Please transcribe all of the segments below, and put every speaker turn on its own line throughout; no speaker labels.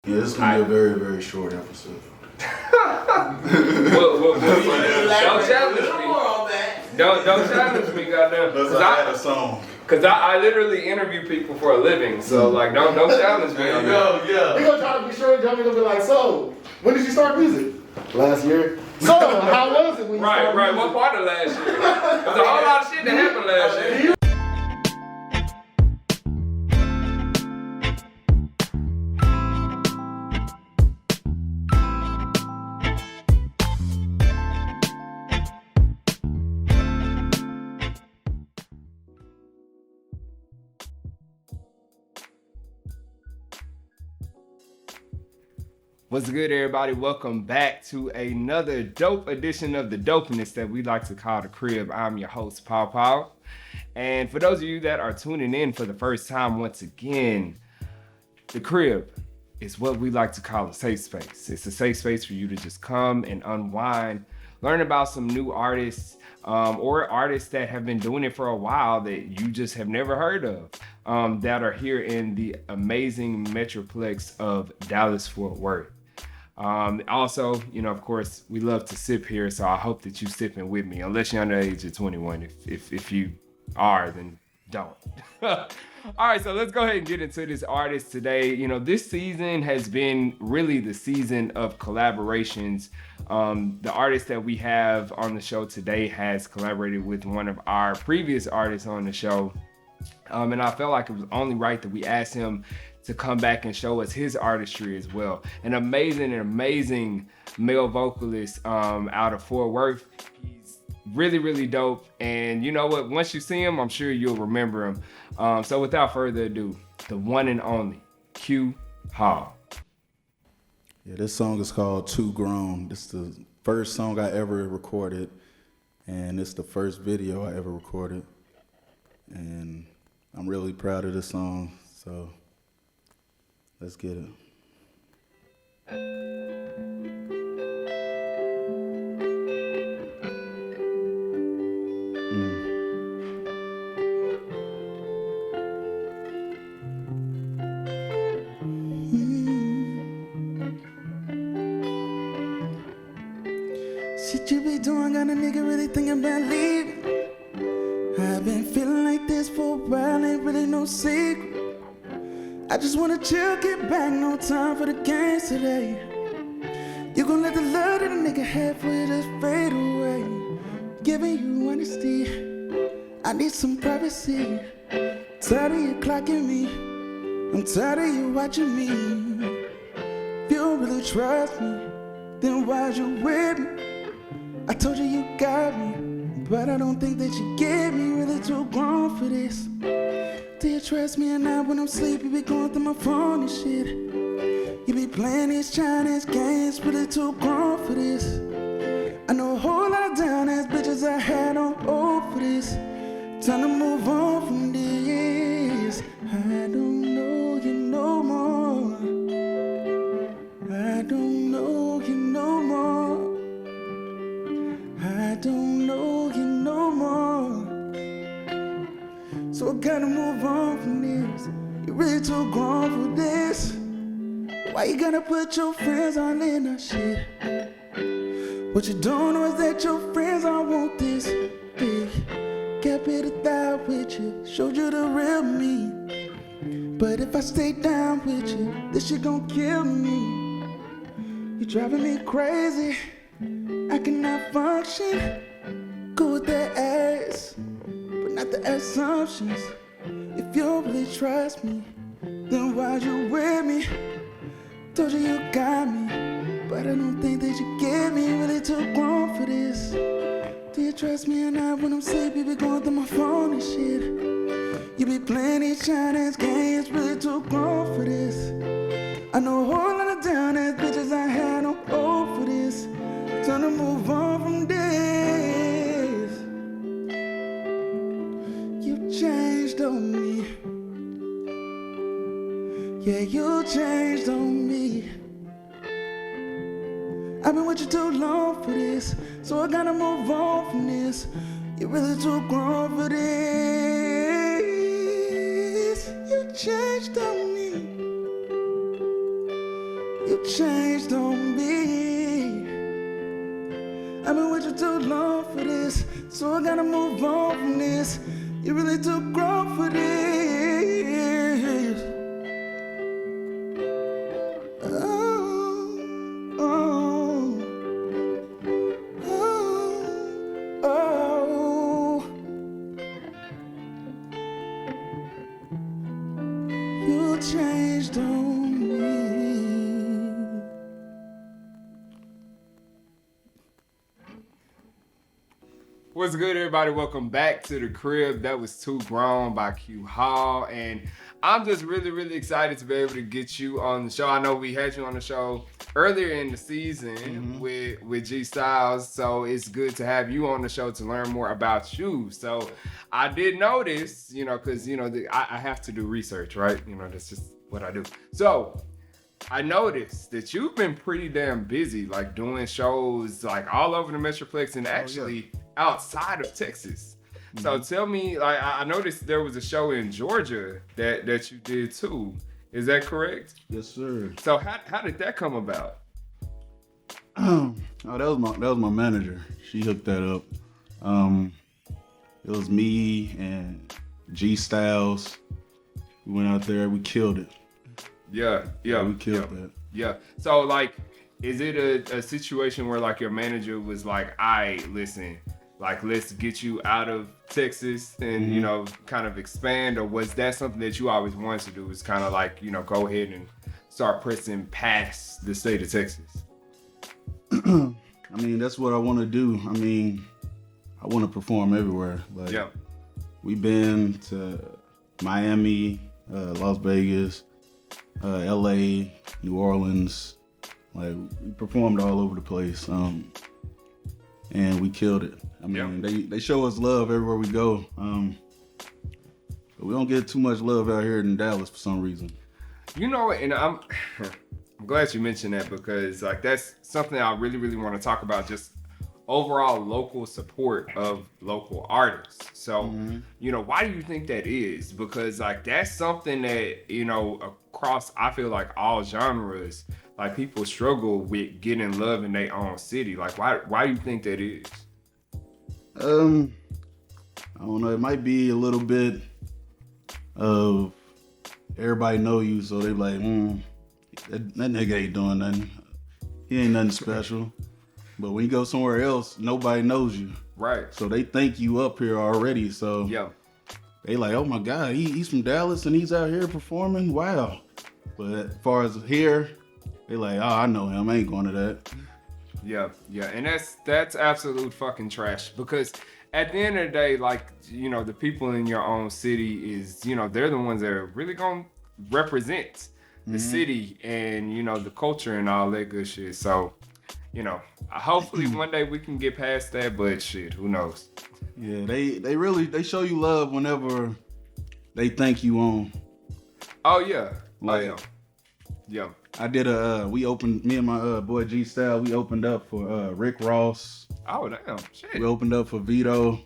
Yeah, this is going to be a very, very short episode.
Don't challenge me. Don't challenge me, goddamn.
Because I had a song.
Because I literally interview people for a living, so like don't challenge me on that.
Yeah. We're gonna try to be sure Johnny gonna be like, so when did you start music? Last year. So how was it when you started
Right.
music?
What part of last year? There's a whole lot of shit that happened last year. What's good, everybody? Welcome back to another dope edition of the dopeness that we like to call The Crib. I'm your host, Paw. And for those of you that are tuning in for the first time, once again, The Crib is what we like to call a safe space. It's a safe space for you to just come and unwind, learn about some new artists, or artists that have been doing it for a while that you just have never heard of, that are here in the amazing metroplex of Dallas-Fort Worth. Also, of course, we love to sip here, so I hope that you sipping with me, unless you're under the age of 21. If you are, then don't. All right, so let's go ahead and get into this artist today. This season has been really the season of collaborations. The artist that we have on the show today has collaborated with one of our previous artists on the show. And I felt like it was only right that we asked him to come back and show us his artistry as well. An amazing male vocalist out of Fort Worth. He's really, really dope. And you know what? Once you see him, I'm sure you'll remember him. So without further ado, the one and only Q Hall.
Yeah, this song is called Too Grown. This is the first song I ever recorded, and it's the first video I ever recorded. And I'm really proud of this song, so let's get it.
Shit you be doing, got a nigga really thinking about leaving. I've been feeling like this for a while, ain't really no secret. I just wanna chill, get back, no time for the games today. You gon' let the love that a nigga had for you just fade away. Giving you honesty, I need some privacy. Tired of you clocking me, I'm tired of you watching me. If you don't really trust me, then why'd you with me? I told you you got me, but I don't think that you get me. Really too grown for this. Do you trust me at night when I'm asleep? You be going through my phone and shit. You be playing these Chinese games, really too grown for this. I know a whole lot of down ass bitches I had on hold for this. Time to move on from this. I don't know you no more. I don't know you no more. I don't know you no more. So I gotta move on from this. You're really too grown for this. Why you gotta put your friends all in that shit? What you don't know is that your friends all want this big. Kept it 1,000 with you, showed you the real me. But if I stay down with you, this shit gon' kill me. You driving me crazy, I cannot function. Go with that ass, but not the assumptions. If you don't really trust me, then why'd you with me? Told you you got me, but I don't think that you get me. Really too grown for this. Do you trust me at night when I'm asleep? You be going through my phone and shit. You be playing these Chinese games, really too grown for this. I know a whole lot of down ass bitches I had on hold for this. Time to move on from this. You changed on me. Yeah, you changed on me. I've been with you too long for this, so I gotta move on from this. You're really too grown for this. You changed on me. You changed on me. I've been with you too long for this, so I gotta move on from this. You really too grown for this. Oh, oh, oh, oh. You changed on me.
What's good, everybody? Welcome back to the crib. That was Too Grown by Q Hall, and I'm just really excited to be able to get you on the show. I know we had you on the show earlier in the season with G Styles, so it's good to have you on the show to learn more about you. So I did notice, because I have to do research, right? That's just what I do. So I noticed that you've been pretty damn busy, like doing shows like all over the Metroplex and actually outside of Texas. So tell me, like, I noticed there was a show in Georgia that you did too. Is that correct?
Yes, sir.
So how did that come about?
Oh, that was my manager. She hooked that up. It was me and G Styles. We went out there. We killed it.
Yeah,
We killed that.
Yeah. So like, is it a situation where like your manager was like, listen, like let's get you out of Texas and kind of expand, or was that something that you always wanted to do? Was kind of like go ahead and start pressing past the state of Texas?
I mean, that's what I want to do. I mean, I want to perform everywhere. Like, we've been to Miami, Las Vegas, LA, New Orleans. Like, we performed all over the place, and we killed it. I mean, they show us love everywhere we go, but we don't get too much love out here in Dallas for some reason.
And I'm glad you mentioned that, because like that's something I really want to talk about, just overall local support of local artists. So, why do you think that is? Because like that's something that, across, I feel like all genres, like people struggle with getting love in their own city. Like why do you think that is?
I don't know, it might be a little bit of everybody know you, so they like, that nigga ain't doing nothing. He ain't nothing special. But when you go somewhere else, nobody knows you.
Right.
So they think you up here already. So they like, oh my God, he's from Dallas and he's out here performing? Wow. But as far as here, they like, oh, I know him. I ain't going to that.
Yeah. And that's absolute fucking trash, because at the end of the day, like, the people in your own city is, they're the ones that are really going to represent the city and, the culture and all that good shit. So, hopefully one day we can get past that, but shit, who knows?
Yeah, they show you love whenever they think you on.
Oh yeah.
Like,
yeah.
I did me and my boy G Style, we opened up for Rick Ross.
Oh damn, shit.
We opened up for Vito.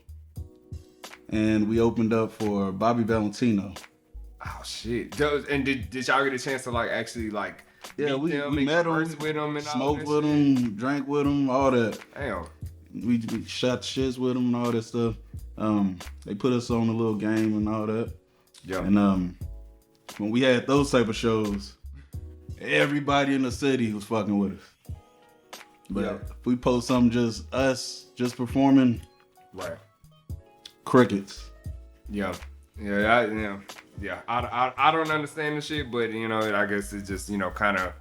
And we opened up for Bobby Valentino.
Oh shit. And did y'all get a chance to like actually like
we met him,
with them and
smoked with him, drank with him, all that.
Damn.
We shot shits with him and all that stuff. They put us on a little game and all that.
Yeah.
And when we had those type of shows, everybody in the city was fucking with us. But if we post something just us, just performing,
right?
Crickets.
Yeah. I don't understand the shit, but I guess it's just kind of,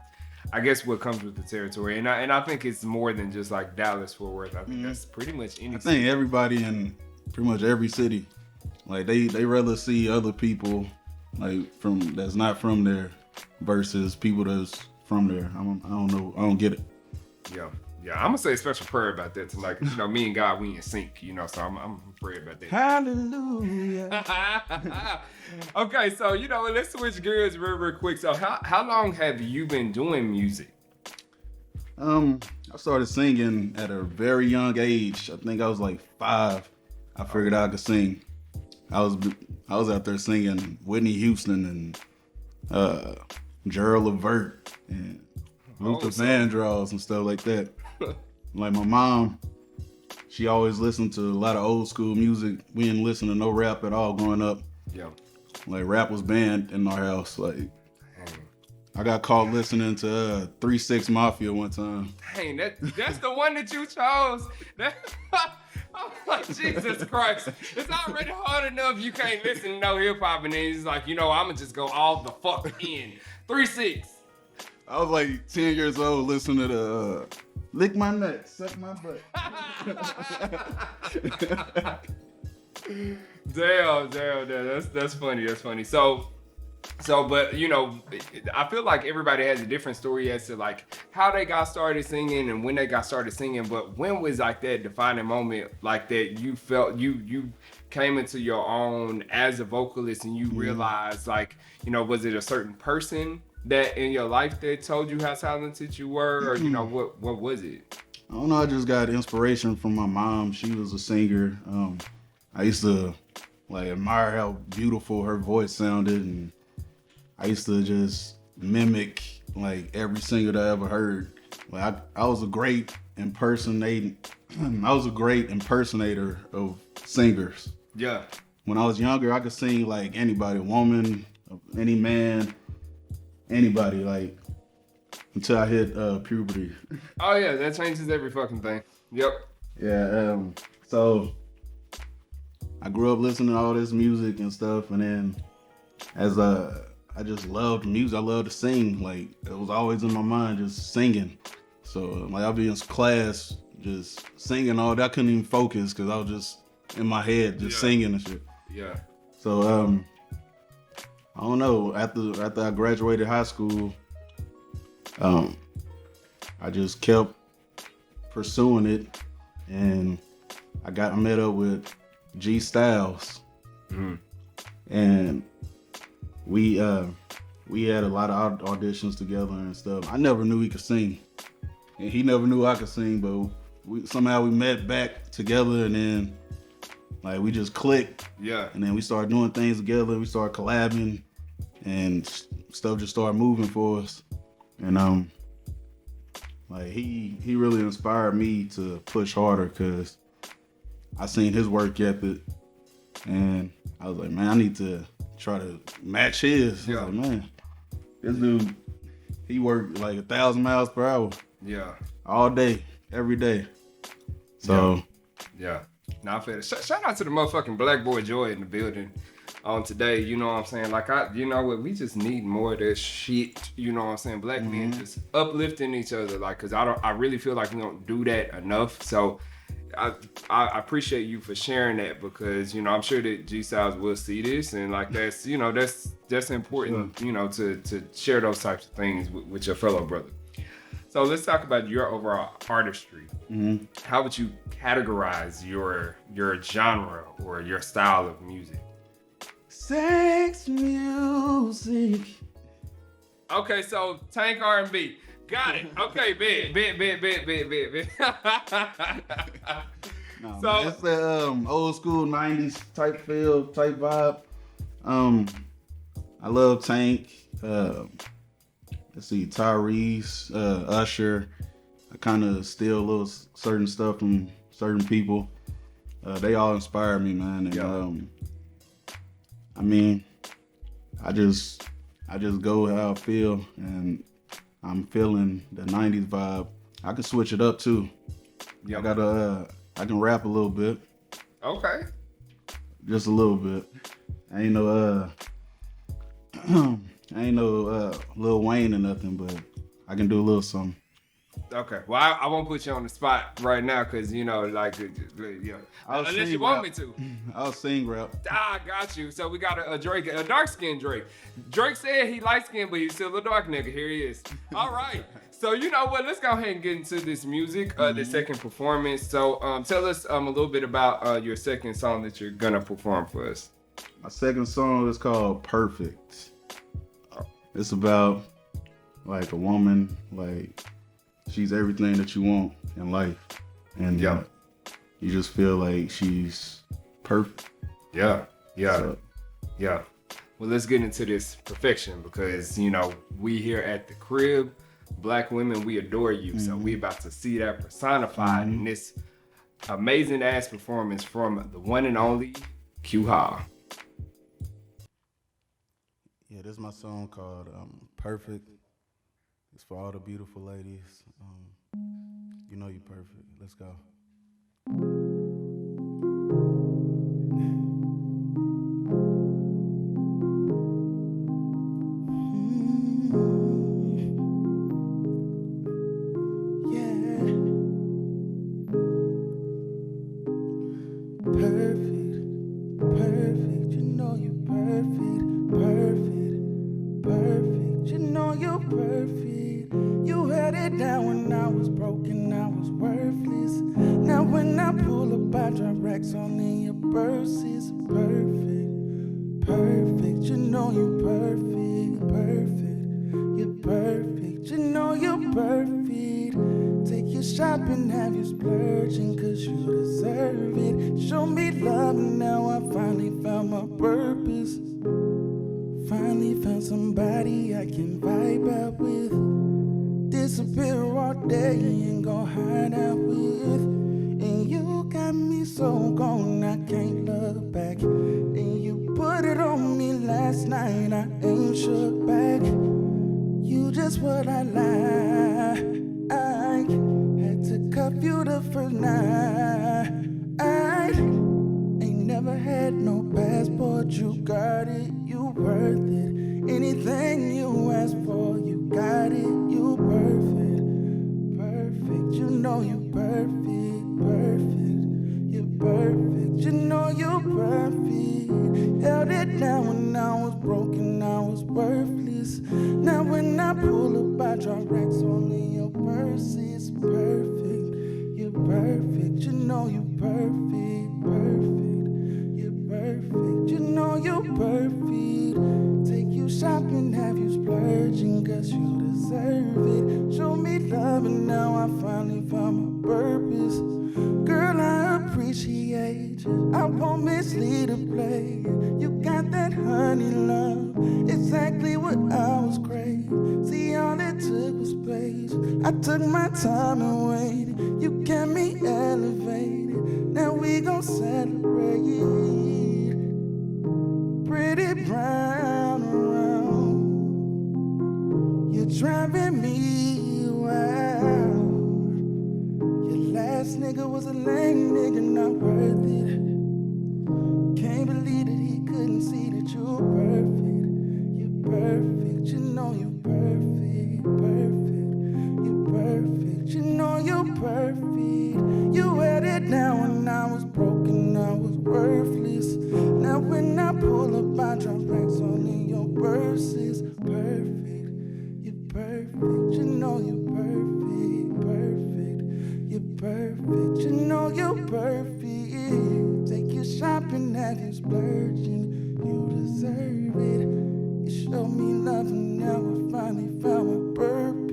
I guess what comes with the territory, and I think it's more than just like Dallas, Fort Worth. I think that's pretty much any.
I think everybody in pretty much every city, like they rather see other people like that's not from there versus people that's from there. I don't know. I don't get it.
Yeah, I'm gonna say a special prayer about that tonight. Me and God, we in sync. So I'm pray about that.
Hallelujah.
Okay, so let's switch gears real quick. So how long have you been doing music?
I started singing at a very young age. I think I was like 5. I figured I could sing. I was out there singing Whitney Houston and Gerald Levert and Luther
so-
Vandross and stuff like that. Like my mom, she always listened to a lot of old school music. We didn't listen to no rap at all growing up.
Yeah.
Like rap was banned in our house. Like I got caught listening to 3-6 Mafia one time.
Dang, that's the one that you chose. Oh, Jesus Christ. It's already hard enough you can't listen to no hip hop and then it's like, I'm gonna just go all the fuck in. 3-6.
I was like 10 years old listening to Lick My Nuts, Suck My Butt.
Damn. That's funny. But I feel like everybody has a different story as to like how they got started singing and when they got started singing. But when was like that defining moment like that you felt you came into your own as a vocalist and you realized like, was it a certain person that in your life that told you how talented you were, or what was it?
I don't know, I just got inspiration from my mom. She was a singer. I used to like admire how beautiful her voice sounded, and I used to just mimic like every singer that I ever heard. Like I was a great impersonator of singers.
Yeah.
When I was younger, I could sing like anybody, a woman, any man, anybody, like until I hit puberty.
Oh yeah, that changes every fucking thing. Yep.
Yeah, so I grew up listening to all this music and stuff, and then as I just loved music, I loved to sing. Like it was always in my mind, just singing. So like I'd be in class, just singing all that. I couldn't even focus because I was just in my head, just singing and shit.
Yeah.
So I don't know. After I graduated high school, I just kept pursuing it, and I met up with G Styles, and we had a lot of auditions together and stuff. I never knew he could sing, and he never knew I could sing, but somehow we met back together, and then like we just clicked.
Yeah.
And then we started doing things together. We started collabing, and stuff just started moving for us. And like he really inspired me to push harder because I seen his work ethic, and I was like, man, I need to try to match his. I was like, man, this dude, he worked like 1,000 miles per hour.
Yeah.
All day, every day. So.
Yeah. Now I feel it. Shout out to the motherfucking Black Boy Joy in the building on today. You know what I'm saying? Like we just need more of this shit. You know what I'm saying? Black men just uplifting each other. Like, cause I really feel like we don't do that enough. So I appreciate you for sharing that because I'm sure that G Styles will see this and like that's that's important. To share those types of things with your fellow brother. So let's talk about your overall artistry.
Mm-hmm.
How would you categorize your genre or your style of music?
Sex music.
Okay, so Tank R&B. Got it. Okay, bet.
No,
So-
man, it's the old school 90s type feel, type vibe. I love Tank. Let's see, Tyrese, Usher. I kind of steal a little certain stuff from certain people. They all inspire me, man. And I mean, I just go how I feel, and I'm feeling the 90s vibe. I can switch it up too.
Yeah.
I can rap a little bit,
Okay.
just a little bit. I ain't no Lil Wayne or nothing, but I can do a little something.
Okay. Well, I won't put you on the spot right now because unless you want me to.
I'll sing rap.
I got you. So we got a Drake, a dark skinned Drake. Drake said he light skinned, but he's still a dark nigga. Here he is. All right. So you know what? Let's go ahead and get into this music, the second performance. So tell us a little bit about your second song that you're gonna perform for us.
My second song is called Perfect. It's about like a woman, like she's everything that you want in life, and
Yeah.
you just feel like she's perfect.
Yeah.
So,
Yeah. Well, let's get into this perfection because, we here at the crib Black women, we adore you. So we about to see that personified in this amazing ass performance from the one and only Q Ha.
Yeah, this is my song called Perfect. It's for all the beautiful ladies. You know you're perfect. Let's go.
Perfect, perfect, you know you perfect, perfect, perfect, you know you perfect. You held it down when I was broken, I was worthless. Now when I pull up, I drop racks on in your purses. Perfect, perfect, you know you perfect, perfect, you're perfect, you know you're perfect. Take you shopping, have you splurging, cause you deserve it. Show me love, and now I finally found my purpose. Finally found somebody I can vibe out with. Disappear all day and go hide out with. And you got me so gone, I can't look back. And you put it on me last night, I ain't shook back. You just what I like. I had to cuff you the first night. I ain't never had no passport. You got it, you worth it. Anything you ask for, you got it. You perfect, perfect. You know you perfect, perfect. You're perfect. You know you're perfect. Held it down when I was broken, I was worthless. Now when I pull up, I drop racks only your purses. Perfect, you're perfect. You know you're perfect, perfect. You're perfect. You know you're perfect. Take you shopping, have you splurging, cause you deserve it. Show me love, and now I finally found my purpose. Girl, I appreciate you. I won't mislead or play. You got that honey love, exactly what I was craving. See, all it took was space. I took my time and waited. You kept me elevated. Now we gon' celebrate. Pretty brown around. You're driving me wild. Your last nigga was a lame nigga, not worth it. Can't believe that he couldn't see that you're perfect. You're perfect, you know you're perfect, perfect. You're perfect, you know you're perfect. You held it down when I was broken, I was worthless. Now when I pull up, I drop racks on in your purses. Perfect, you're perfect, you know you're perfect, perfect. You're perfect, you know you're perfect. Take you shopping, have you splurging, you deserve it. You show me love, and now I finally found my purpose.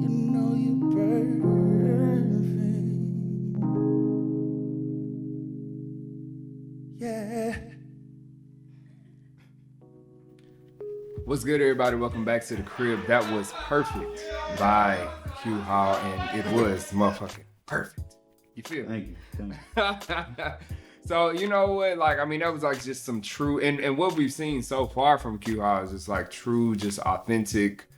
You know you're perfect. Yeah.
What's good, everybody? Welcome back to the crib. That was Perfect by Q Ha, and it was motherfucking perfect. You feel me?
Thank you.
So, you know what? Like, I mean, that was like just some true, and what we've seen so far from Q Ha is just like true, just authentic,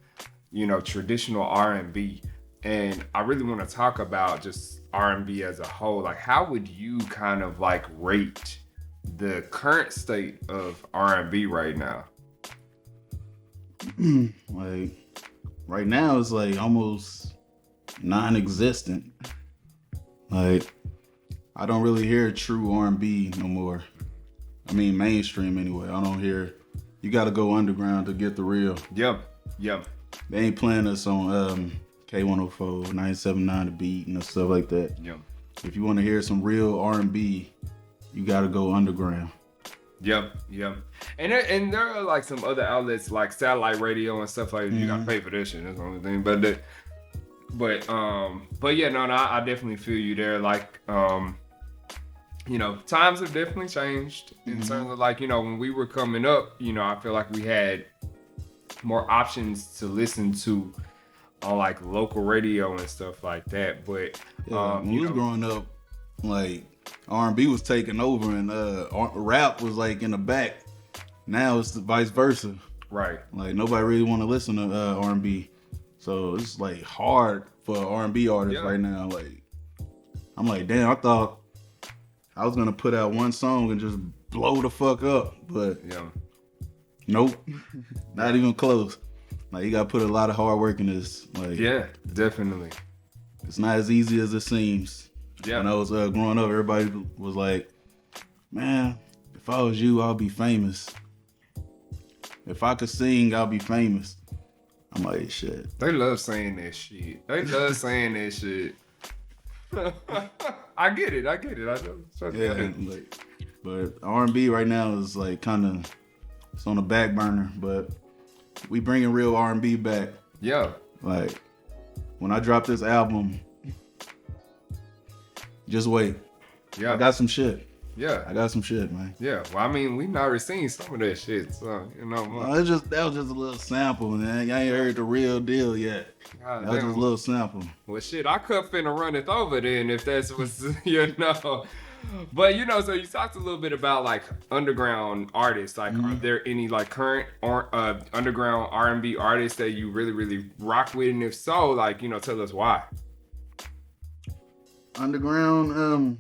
you know, traditional R&B. And I really want to talk about just R&B as a whole. Like, how would you kind of like rate the current state of R&B right now?
Like right now it's like almost non-existent. Like I don't really hear true R&B no more. I mean mainstream anyway. I don't hear. You got to go underground to get the real.
Yep.
They ain't playing us on K104, 979 The Beat and stuff like that.
Yep.
If you want to hear some real R&B, you got to go underground.
Yep. And there are like some other outlets like satellite radio and stuff like that. You gotta pay for this shit. That's the only thing. But But yeah, no, I definitely feel you there. Like, you know, times have definitely changed in terms of like, you know, when we were coming up, you know, I feel like we had more options to listen to on like local radio and stuff like that. But
Yeah, when we
you
was
know,
growing up, like R&B was taking over and rap was like in the back. Now it's the vice versa.
right.
Like nobody really want to listen to R&B, so it's like hard for R&B artists
Yeah.
right now. Like I'm like, damn, I thought I was gonna put out one song and just blow the fuck up, but
Yeah.
nope, not even close. Like you gotta put a lot of hard work in this. Like
Yeah, definitely.
it's not as easy as it seems.
Yeah.
When I was growing up, everybody was like, man, if I was you, I'll be famous. If I could sing, I'll be famous. I'm like, shit.
They love saying that shit. They love saying that shit. I get it. I know.
Yeah, like, but R&B right now is like kind of, it's on the back burner, but we bringing real R&B back.
Yeah.
Like, when I drop this album, just wait.
Yeah.
I got some shit.
Yeah.
I got some shit, man.
Yeah. Well, I mean, we've already seen some of that shit, so you know.
That was just a little sample, man. I ain't heard the real deal yet.
God
That was
damn.
just a little sample.
Well, shit, I could finna run it over then if that's what's, you know. But, you know, so you talked a little bit about, like, underground artists. Like, are there any, like, current or underground R&B artists that you really, really rock with? And if so, like, you know, tell us why.
Underground,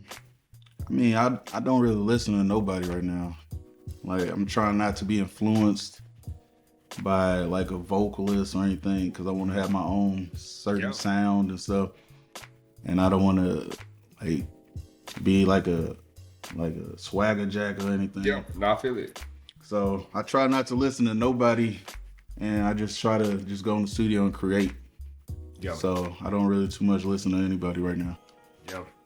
I mean, I don't really listen to nobody right now. Like, I'm trying not to be influenced by, like, a vocalist or anything, because I want to have my own certain sound and stuff. And I don't want to, like, be like a swagger jack or anything.
Yeah, no, I feel it.
So I try not to listen to nobody, and I just try to just go in the studio and create.
Yeah.
So I don't really too much listen to anybody right now.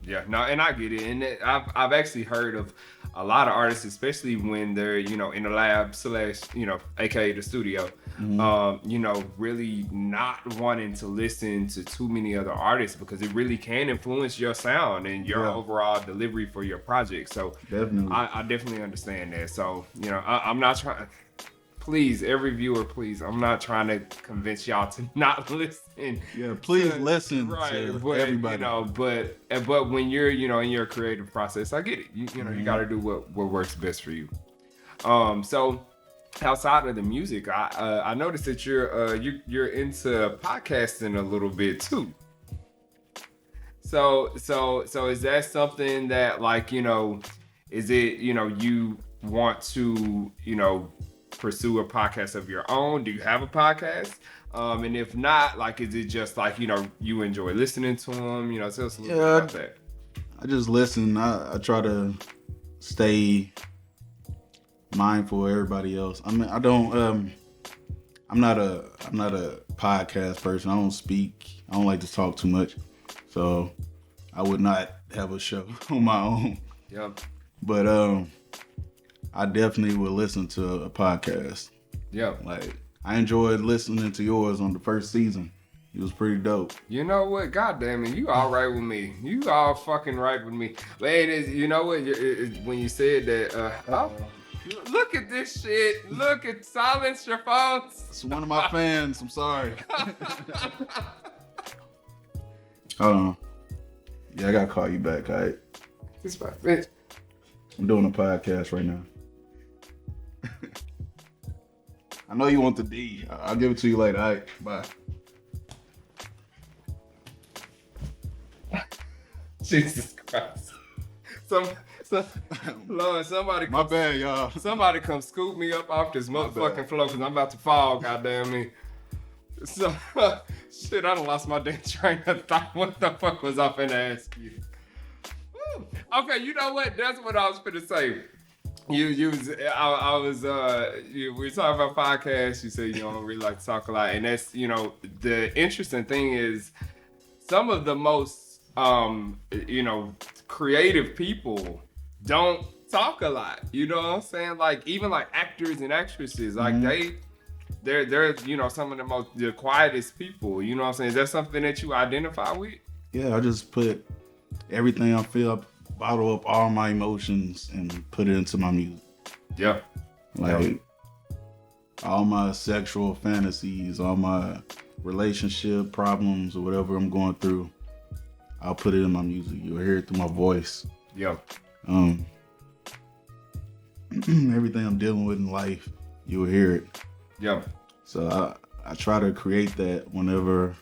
Yeah, no, and I get it, and I've actually heard of a lot of artists, especially when they're, you know, in the lab / you know, aka the studio, you know, really not wanting to listen to too many other artists because it really can influence your sound and your overall delivery for your project. So
Definitely.
I definitely understand that. So, you know, I'm not trying. Please, every viewer, please. I'm not trying to convince y'all to not listen.
Yeah, please listen
Right,
to
but
everybody.
you know, but when you're, you know, in your creative process, I get it. You know, you got to do what works best for you. So outside of the music, I noticed that you're into podcasting a little bit too. So is that something that, like, you know, is it, you know, you want to, you know, pursue a podcast of your own? Do you have a podcast? And if not, like, is it just like, you know, you enjoy listening to them? You know, tell us a little bit about that.
I just listen. I try to stay mindful of everybody else. I mean, I don't. I'm not a podcast person. I don't speak. I don't like to talk too much. So I would not have a show on my own.
Yeah.
But I definitely would listen to a podcast.
Yeah.
Like, I enjoyed listening to yours on the first season. It was pretty dope.
You know what? God damn it. You all right with me. You all fucking right with me. But it is, you know what? When you said that, oh, look at this shit. Look at, silence your phones.
It's one of my fans. I'm sorry. Hold on. Yeah, I gotta call you back, all right?
It's my bitch.
I'm doing a podcast right now. I know you want the D. I'll give it to you later. All right, bye.
Jesus Christ. Lord, somebody
My bad, y'all.
Somebody come scoop me up off this motherfucking floor because I'm about to fall, goddamn me. So, shit, I done lost my damn train of thought. What the fuck was I finna ask you? Woo. Okay, you know what? That's what I was finna say. We were talking about podcasts. You said you don't really like to talk a lot. And that's, you know, the interesting thing is some of the most, you know, creative people don't talk a lot. You know what I'm saying? Like, even like actors and actresses, like they they're some of the quietest people. You know what I'm saying? Is that something that you identify with?
Yeah, I just put everything I feel, bottle up all my emotions and put it into my music.
Yeah.
Like all my sexual fantasies, all my relationship problems or whatever I'm going through, I'll put it in my music. You'll hear it through my voice.
Yeah.
Everything I'm dealing with in life, you'll hear it.
Yeah.
So I try to create that whenever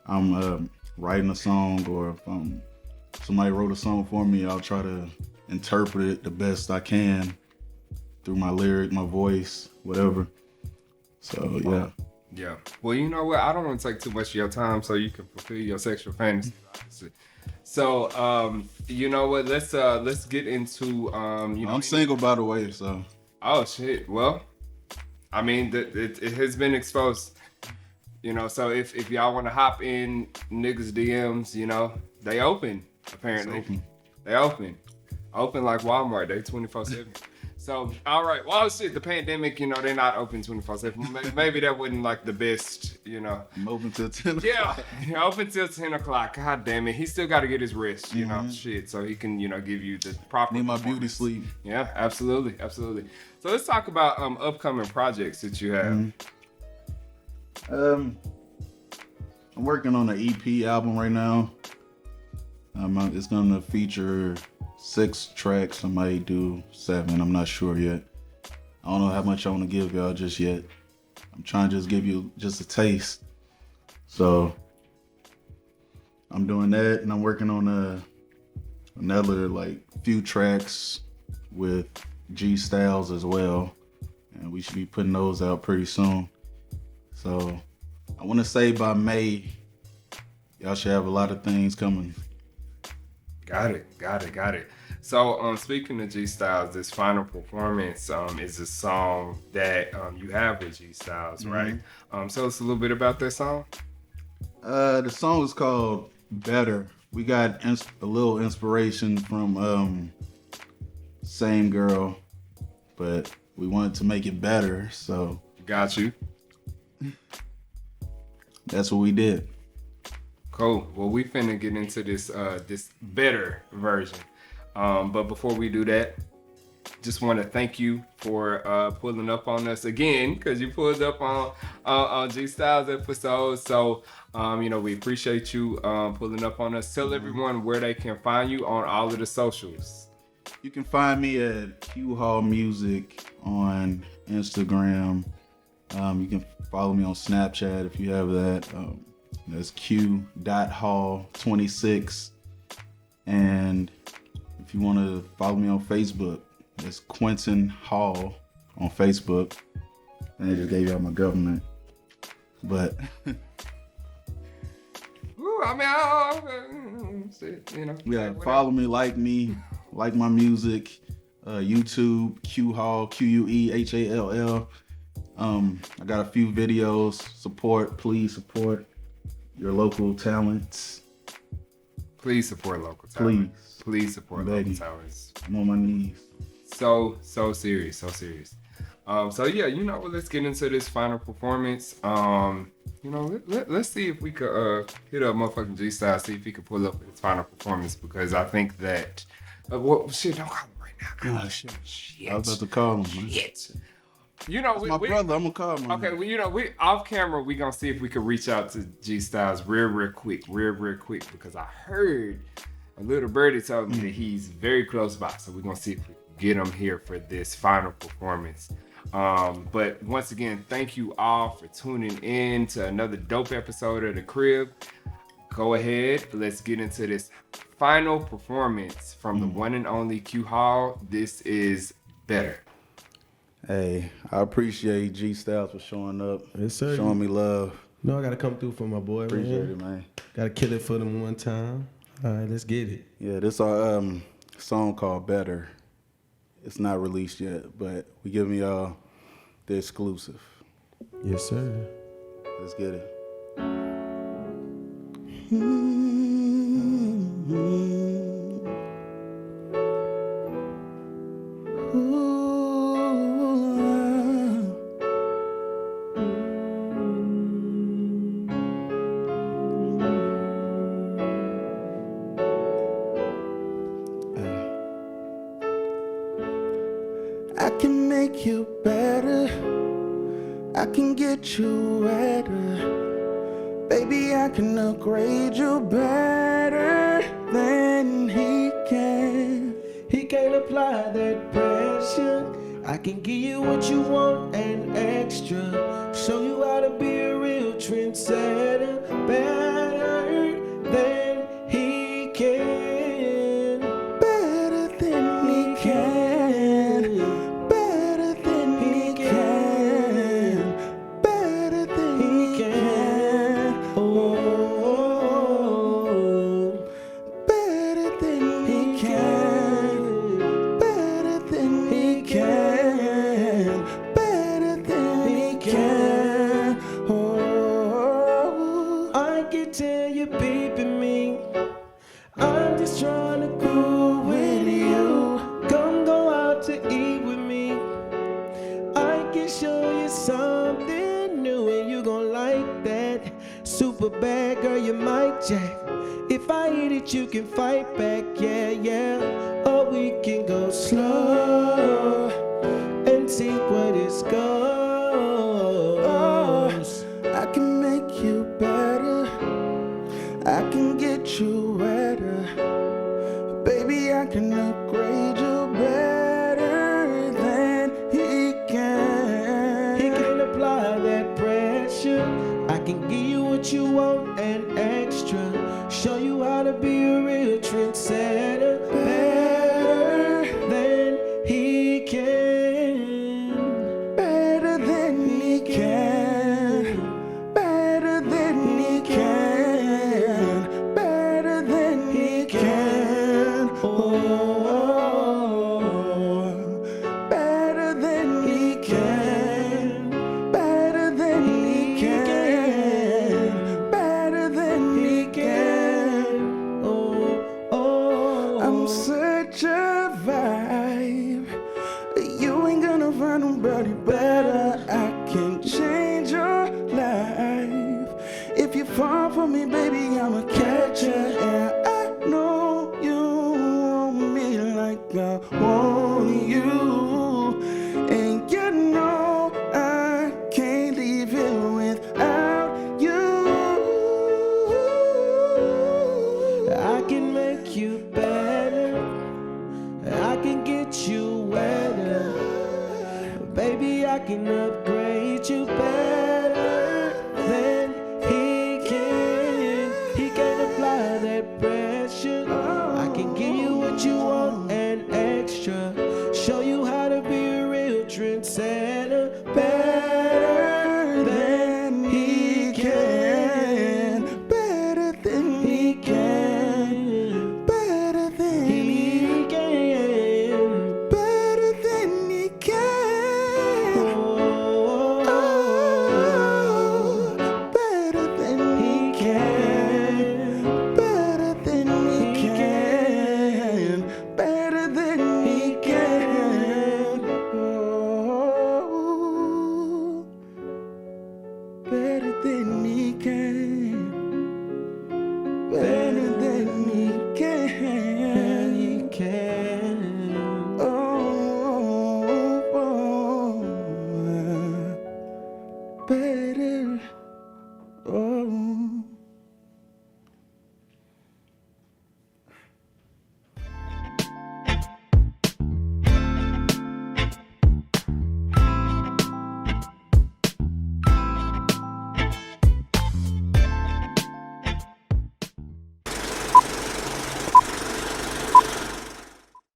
I'm writing a song, or if somebody wrote a song for me, I'll try to interpret it the best I can through my lyric, my voice, whatever. So yeah.
Yeah. Well, you know what? I don't want to take too much of your time so you can fulfill your sexual fantasy. So, you know what? Let's get into
I'm single, by the way. So.
Oh shit. Well, I mean, it has been exposed. So if y'all want to hop in niggas DMs, they open apparently. They open like Walmart. They 24/7. So, all right. Well, shit, the pandemic, they're not open 24/7. Maybe that wasn't like the best,
I'm open till 10
o'clock. Yeah, open till 10 o'clock. God damn it. He still got to get his rest, shit, so he can, give you the proper.
Need my beauty sleep.
Yeah, absolutely. Absolutely. So let's talk about upcoming projects that you have.
I'm working on an EP album right now. It's gonna feature 6 tracks. I might do 7. I'm not sure yet. I don't know how much I want to give y'all just yet. I'm trying to just give you just a taste. So I'm doing that, and I'm working on another like few tracks with G Styles as well, and we should be putting those out pretty soon. So I want to say by May, y'all should have a lot of things coming.
Got it. So, speaking of G Styles, this final performance is a song that you have with G Styles, right? Tell us a little bit about that song.
The song is called Better. We got a little inspiration from Same Girl, but we wanted to make it better, so.
Got you.
That's what we did.
Cool. Well, we finna get into this better version. But before we do that, just want to thank you for pulling up on us again, because you pulled up on G Styles episode. So, we appreciate you pulling up on us. Tell everyone where they can find you on all of the socials.
You can find me at Q Hall Music on Instagram. You can follow me on Snapchat if you have that. That's Q.Hall26. And if you want to follow me on Facebook, it's Quentin Hall on Facebook. And they just gave y'all my government. But yeah, follow me, like my music. YouTube, Q Hall, QUEHALL. I got a few videos. Please support your local talents.
Please support local talents. Please support
Baby.
local talents.
I'm on my knees.
So serious. So yeah, let's get into this final performance. Let's see if we could hit up motherfucking G Style, see if he could pull up his final performance, because I think that shit, don't call him right now.
Oh, shit. I was about to call him.
Shit.
That's my brother. I'm gonna call him.
Okay, well, we off camera, we gonna see if we can reach out to G Styles real quick, because I heard a little birdie told me that he's very close by, so we're gonna see if we can get him here for this final performance. But once again, thank you all for tuning in to another dope episode of The Crib. Go ahead, let's get into this final performance from the one and only Q Hall. This is Better.
Hey, I appreciate G Styles for showing up.
Yes, sir.
Showing me love.
No, I gotta come through for my boy.
Appreciate it, man.
Gotta kill it for them one time. All right, let's get it.
Yeah, this our song called Better. It's not released yet, but we giving y'all the exclusive.
Yes, sir.
Let's get it.
make you better. I can get you wetter. Baby, I can upgrade you better than he can.
He can't apply that pressure. I can give you what you want and extra. Show you how to be a real trendsetter. Better than he can.
Better than he can. Better than he can. Better than he can.
Oh,
Better than he can. Better than he can. Better than he can. Oh,
I can tell you peeping me. I'm just trying to cool with you. Come go out to eat with me. I can show you something new and you gon' like that. Super bad girl, you might jack. If I eat it, you can fight back, yeah, yeah. Or we can go slow and see what it goes.
I can make you better. I can get you wetter. Baby, I can upgrade you better than he can.
He can apply that pressure. I can give you what you want and extra. Show you how to be a real trendsetter. Better than he can.
Better than he can. Better than he can. Better than he can. Oh, better than he can. Better than he can. Better than he can. I'm such a vibe. You ain't gonna find nobody better. I can change your life. If you fall for me, baby, I'ma catch ya. And I know you want me like I want you. And you know I can't leave here without you.
I can make you better. I can get you wetter. Baby, I can upgrade you better